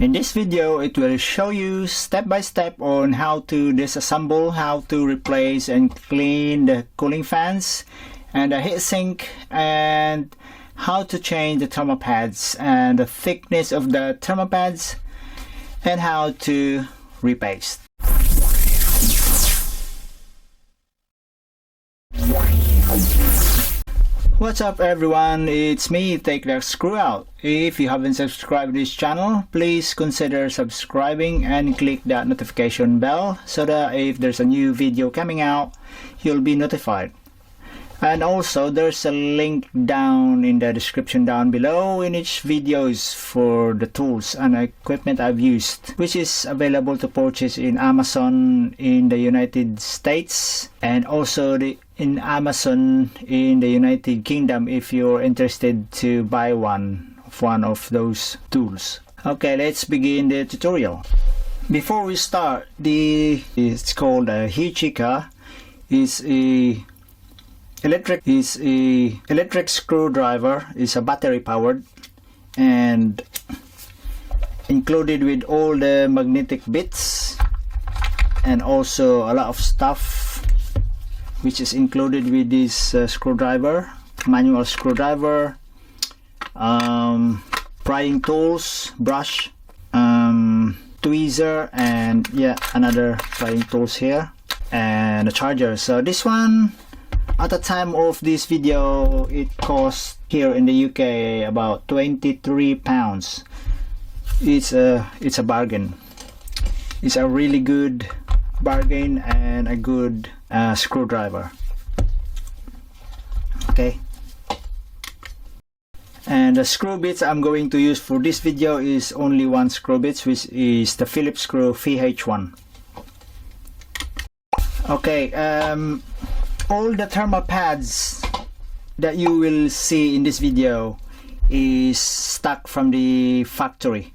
In this video, it will show you step by step on how to disassemble, how to replace and clean the cooling fans and the heatsink, and how to change the thermal pads and the thickness of the thermal pads, and how to repaste. What's up everyone, it's me, Take That Screw Out. If you haven't subscribed to this channel, please consider subscribing and click that notification bell so that if there's a new video coming out, you'll be notified. And also there's a link down in the description down below in each videos for the tools and equipment I've used, which is available to purchase in Amazon in the United States and also in Amazon in the United Kingdom if you're interested to buy one of those tools. Okay, let's begin the tutorial. Before we start, it's called a Hichika. Is a electric screwdriver. Is a battery powered and included with all the magnetic bits and also a lot of stuff which is included with this screwdriver, manual screwdriver, prying tools, brush, tweezer, and yeah, another prying tools here, and a charger. So this one, at the time of this video, it cost here in the UK about £23. It's a bargain. It's a really good bargain and a good screwdriver. Okay, and the screw bits I'm going to use for this video is only one screw bits, which is the Phillips screw VH1. Okay, all the thermal pads that you will see in this video is stock from the factory.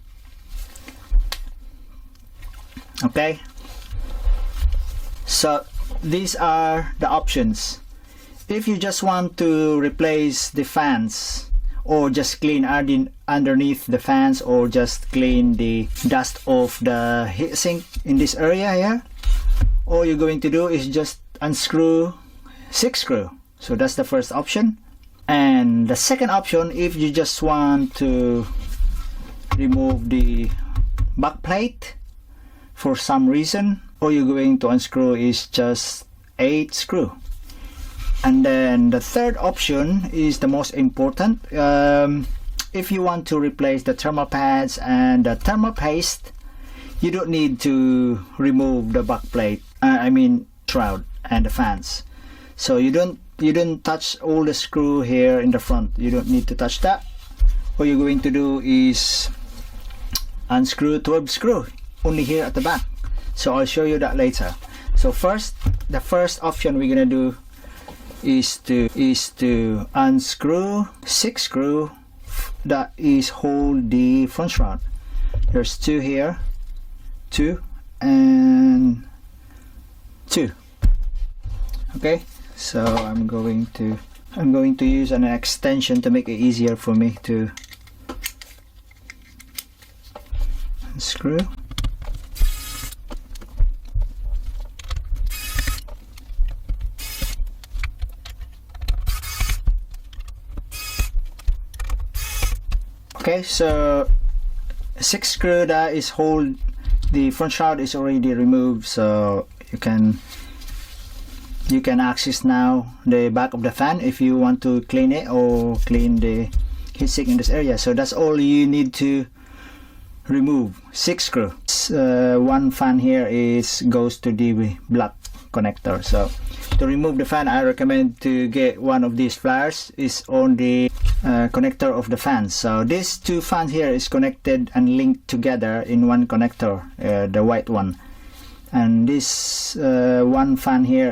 Okay, so these are the options. If you just want to replace the fans or just clean underneath the fans or just clean the dust off the heatsink in this area here, all you're going to do is just unscrew 6 screw. So that's the first option. And the second option, if you just want to remove the back plate for some reason, all you're going to unscrew is just 8 screw. And then the third option is the most important. If you want to replace the thermal pads and the thermal paste, you don't need to remove the back plate, I mean shroud and the fans. So you don't touch all the screw here in the front. You don't need to touch that. What you're going to do is unscrew 12 screw only here at the back. So I'll show you that later. So first, the first option we're gonna do is to unscrew 6 screw that is hold the front shroud. There's 2 here, 2 and 2. Okay, so I'm going to use an extension to make it easier for me to unscrew. Okay, so 6 screw that is hold the front shroud is already removed, so you can access now the back of the fan if you want to clean it or clean the heatsink in this area. So that's all you need to remove. 6 screw. One fan here goes to the black connector. So to remove the fan, I recommend to get one of these pliers. Is on the connector of the fans. So these 2 fans here is connected and linked together in one connector, the white one. And this one fan here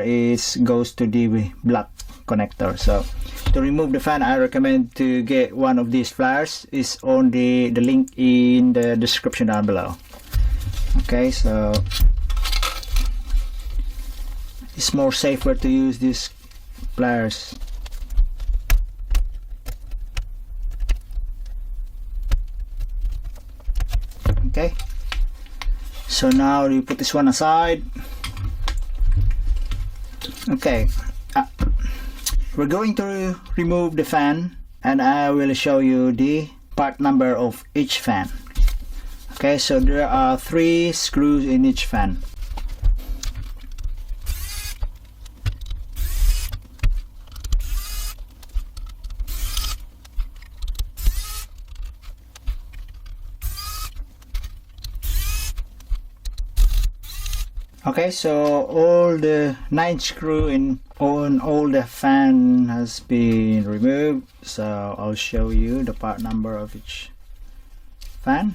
goes to the black connector. So to remove the fan, I recommend to get one of these pliers. Is on the link in the description down below. Okay, so it's more safer to use these pliers. Okay, so now you put this one aside. Okay, we're going to remove the fan, and I will show you the part number of each fan. Okay, so there are 3 screws in each fan. Okay, so all the 9 screw on all the fan has been removed, so I'll show you the part number of each fan.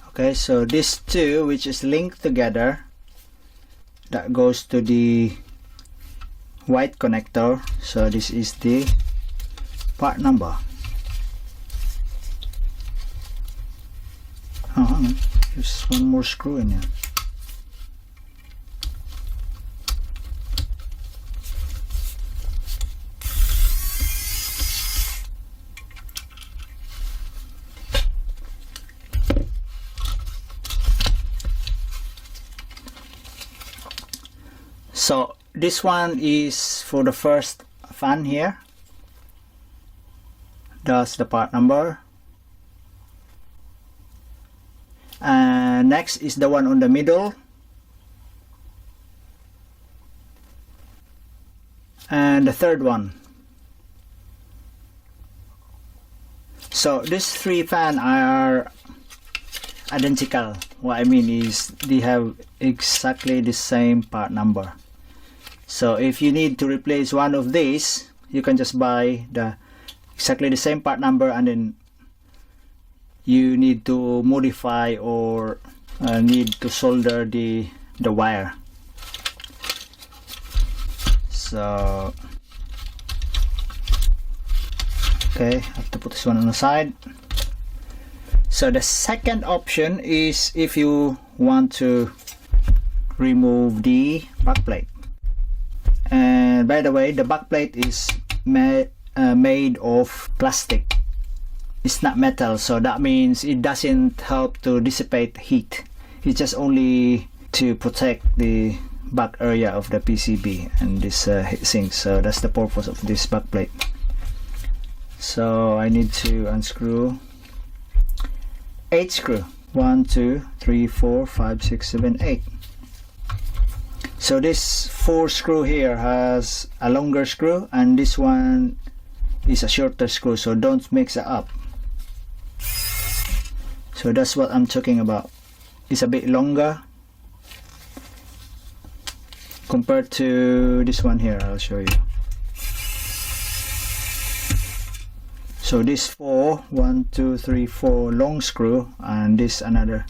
Okay, so this 2, which is linked together, that goes to the white connector, so this is the part number. Oh, hang on, there's one more screw in here. So this one is for the first fan here. That's the part number. And next is the one on the middle. And the third one. So these 3 fans are identical. What I mean is they have exactly the same part number. So if you need to replace one of these, you can just buy exactly the same part number, and then you need to modify or need to solder the wire. So okay, I have to put this one on the side. So the second option is if you want to remove the backplate. And by the way, the backplate is made of plastic. It's not metal, so that means it doesn't help to dissipate heat. It's just only to protect the back area of the PCB and this heatsink. So that's the purpose of this backplate. So I need to unscrew 8 screw. 1, 2, 3, 4, 5, 6, 7, 8. So this 4 screw here has a longer screw, and this one is a shorter screw, so don't mix it up. So that's what I'm talking about. It's a bit longer compared to this one here. I'll show you. So this 4, 1, 2, 3, 4 long screw, and this another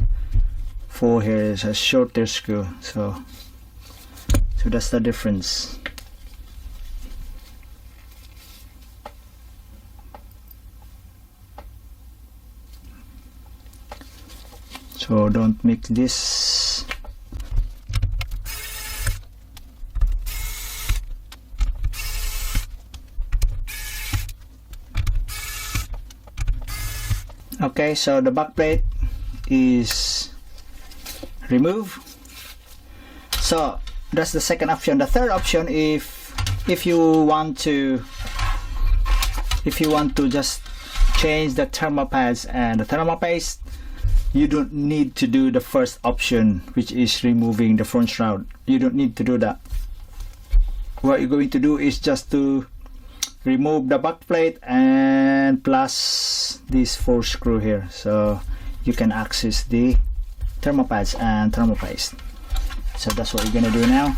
4 here is a shorter screw. So that's the difference. So don't mix this. Okay, so the backplate is removed. So that's the second option. The third option, if you want to just change the thermal pads and the thermal paste, you don't need to do the first option, which is removing the front shroud. You don't need to do that. What you're going to do is just to remove the backplate and plus this 4 screw here, so you can access the thermal pads and thermal paste. So that's what you're gonna do now.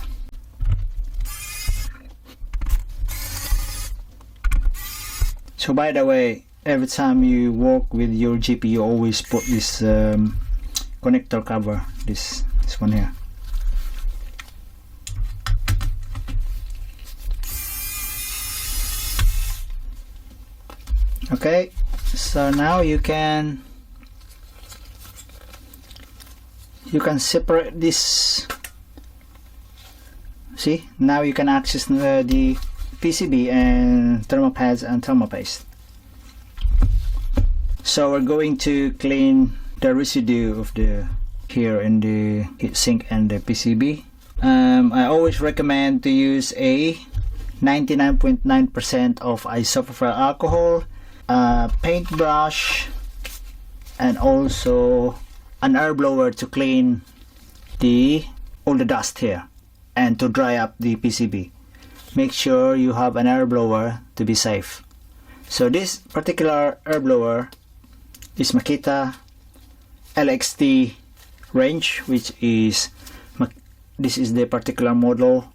So by the way, every time you work with your GPU, always put this connector cover, this one here. Okay, so now you can separate this See, now you can access the PCB and thermal pads and thermal paste. So we're going to clean the residue of the here in the heatsink and the PCB. I always recommend to use a 99.9% of isopropyl alcohol, paintbrush, and also an air blower to clean all the dust here and to dry up the PCB. Make sure you have an air blower to be safe. So this particular air blower is Makita LXT range, which is this is the particular model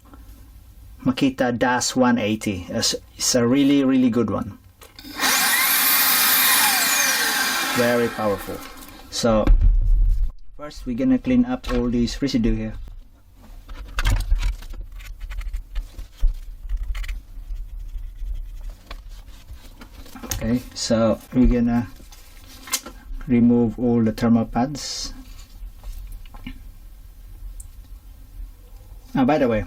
Makita -180. It's a really good one, very powerful. So first we're gonna clean up all these residue here. Okay, so we're gonna remove all the thermal pads. By the way,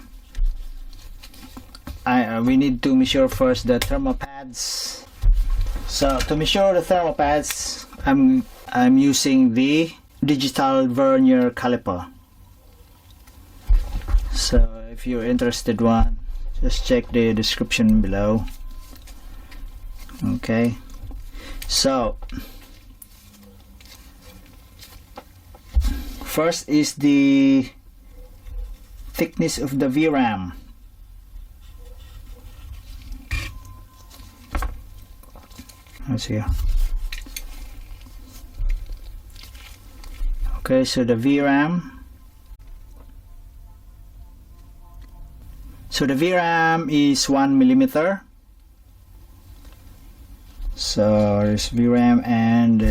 we need to measure first the thermal pads. So to measure the thermal pads, I'm using the digital vernier caliper. So if you're interested one, just check the description below. Okay, so first is the thickness of the VRAM. Let's see. Okay, so the VRAM. So the VRAM is 1 millimeter. So there's VRAM and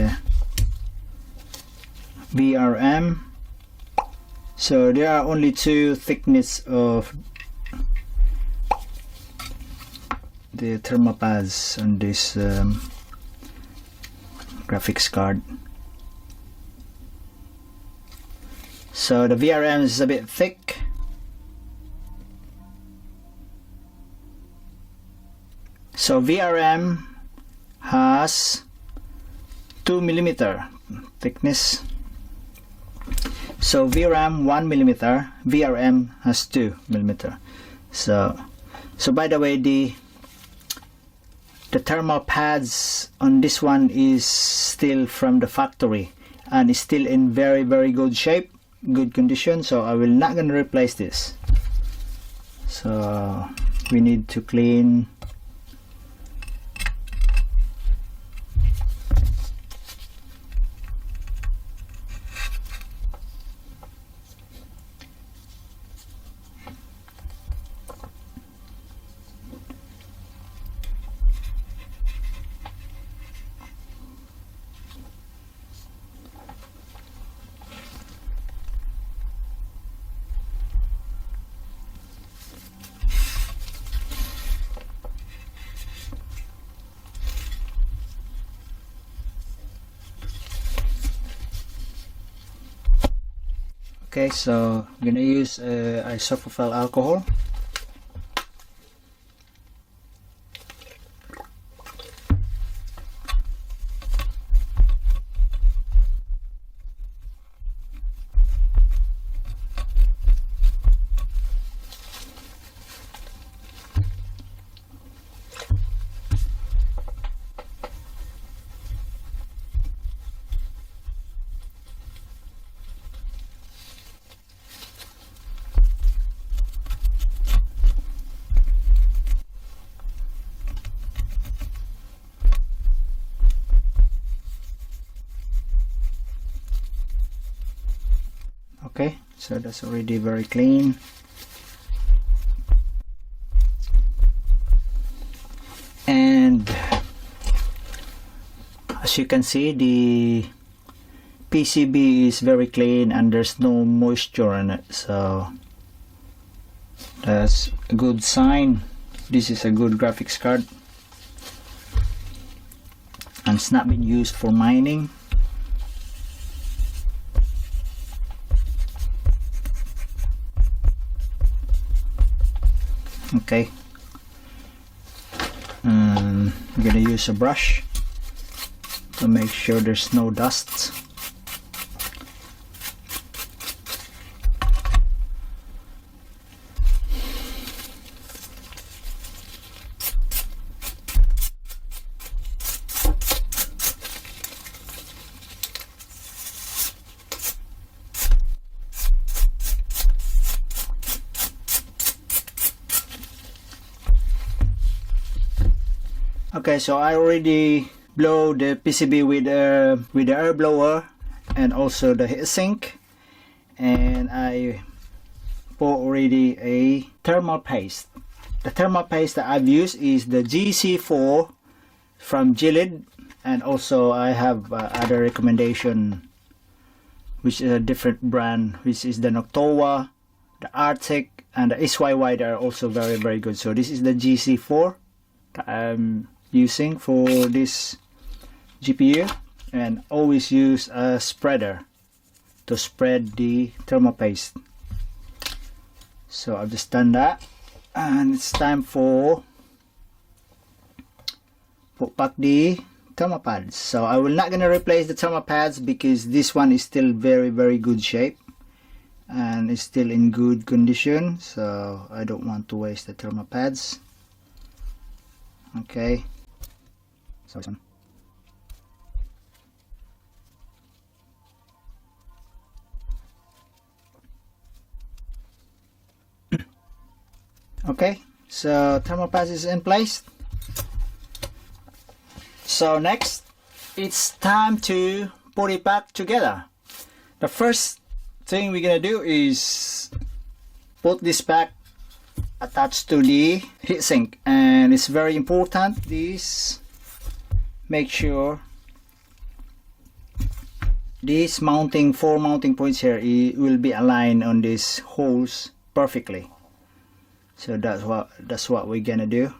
VRM. So there are only two thickness of the thermal pads on this graphics card. So the VRM is a bit thick. So VRM has 2 millimeter thickness. So VRAM 1 millimeter, VRM has 2 millimeter. So by the way, the thermal pads on this one is still from the factory and is still in very good shape, good condition. So I will not gonna replace this. So we need to clean. Okay, so I'm gonna use isopropyl alcohol. Okay, so that's already very clean. And as you can see, the PCB is very clean and there's no moisture in it, so that's a good sign. This is a good graphics card and it's not been used for mining. Okay. I'm gonna use a brush to make sure there's no dust. Okay, so I already blow the PCB with the air blower and also the heatsink, and I pour already a thermal paste. The thermal paste that I've used is the GC4 from Gillid, and also I have other recommendation, which is a different brand, which is the Noctoa, the RTX, and the SYY. They are also very, very good. So this is the GC4 that I'm using for this GPU, and always use a spreader to spread the thermal paste. So I've just done that, and it's time for put back the thermal pads. So I will not gonna replace the thermal pads because this one is still very, very good shape and is still in good condition, so I don't want to waste the thermal pads. Okay, so this one. Okay, so thermal pads is in place. So next, it's time to put it back together. The first thing we're gonna do is put this back attached to the heatsink, and it's very important this make sure these four mounting points here will be aligned on these holes perfectly. So that's what we're gonna do.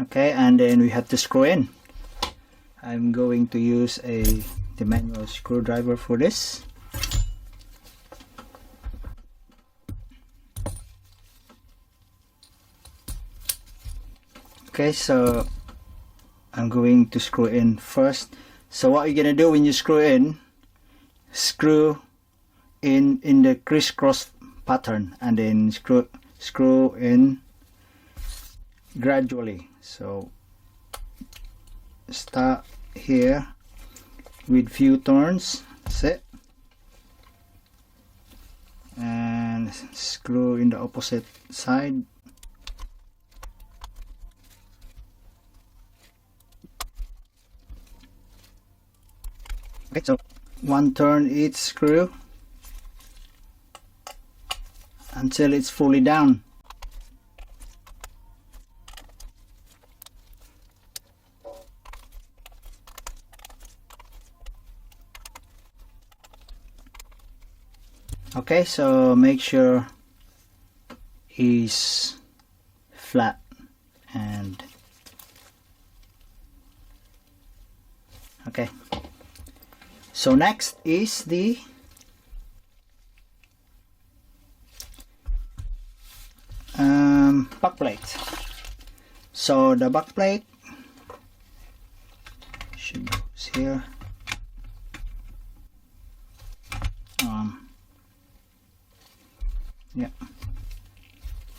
Okay, and then we have to screw in. I'm going to use the manual screwdriver for this. Okay, so I'm going to screw in first. So what you're gonna do when you screw in the crisscross pattern, and then screw in gradually. So start here with few turns, that's it, and screw in the opposite side. Okay, so one turn each screw until it's fully down. Okay, so make sure he's flat, and okay. So next is the backplate. So the backplate should go here. Yeah.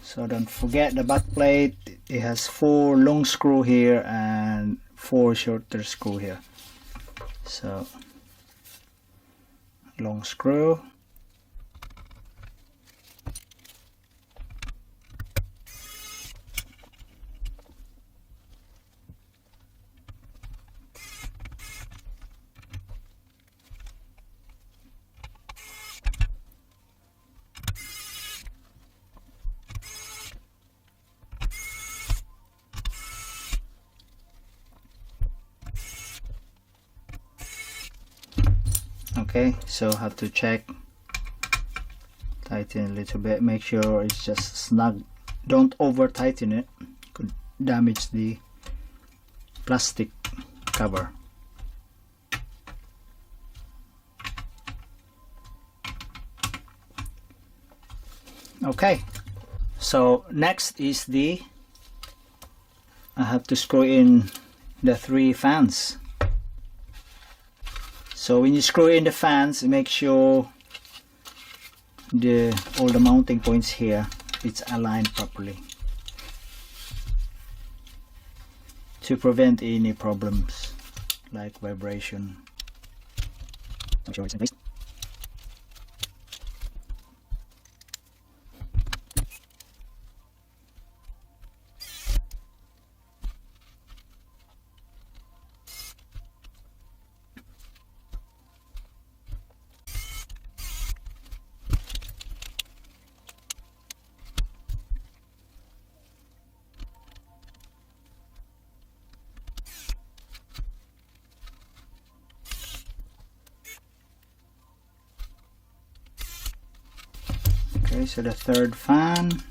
So don't forget the backplate. It has 4 long screw here and 4 shorter screw here. So long screw. Okay, so have to check, tighten a little bit, make sure it's just snug. Don't over tighten it, could damage the plastic cover. Okay, so next is I have to screw in the 3 fans. So when you screw in the fans, make sure all the mounting points here, it's aligned properly to prevent any problems like vibration. Make sure it's in place. Okay, so the 3rd fan.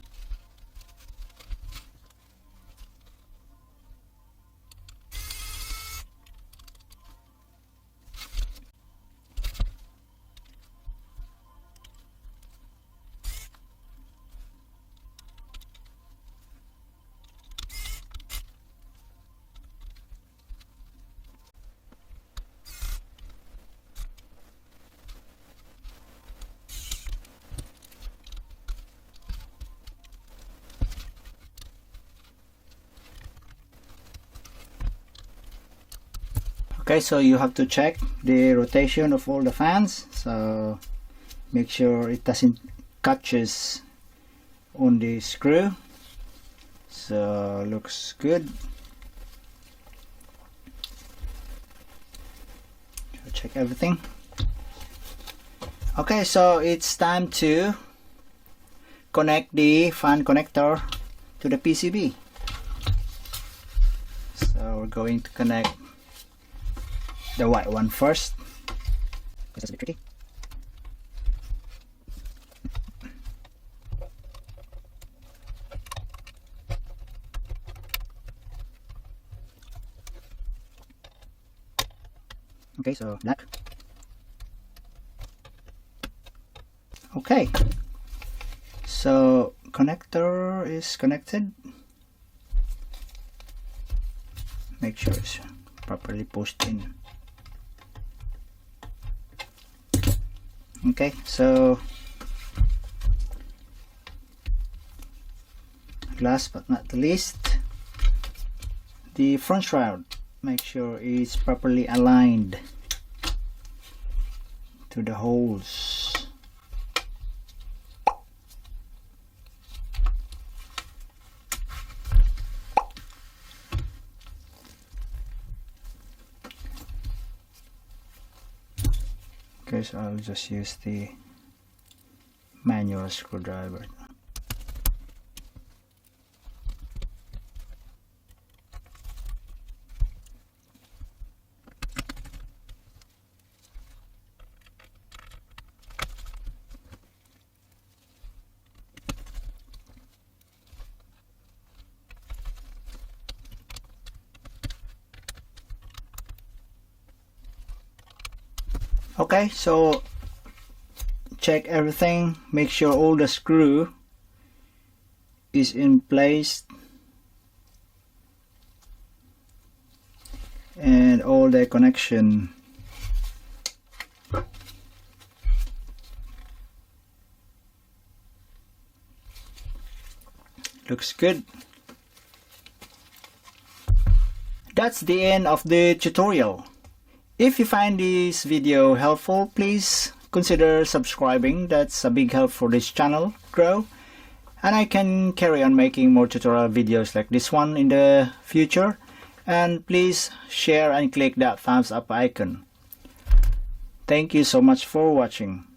Okay, so you have to check the rotation of all the fans, so make sure it doesn't catches on the screw. So looks good. Check everything. Okay, so it's time to connect the fan connector to the PCB. So we're going to connect the white one first, because that's a bit tricky. Okay, so black. Okay, so connector is connected. Make sure it's properly pushed in. Okay, so last but not the least, the front shroud. Make sure it's properly aligned to the holes. Okay, so I'll just use the manual screwdriver. Okay, so check everything, make sure all the screw is in place and all the connection looks good. That's the end of the tutorial. If you find this video helpful, please consider subscribing. That's a big help for this channel grow, and I can carry on making more tutorial videos like this one in the future. And please share and click that thumbs up icon. Thank you so much for watching.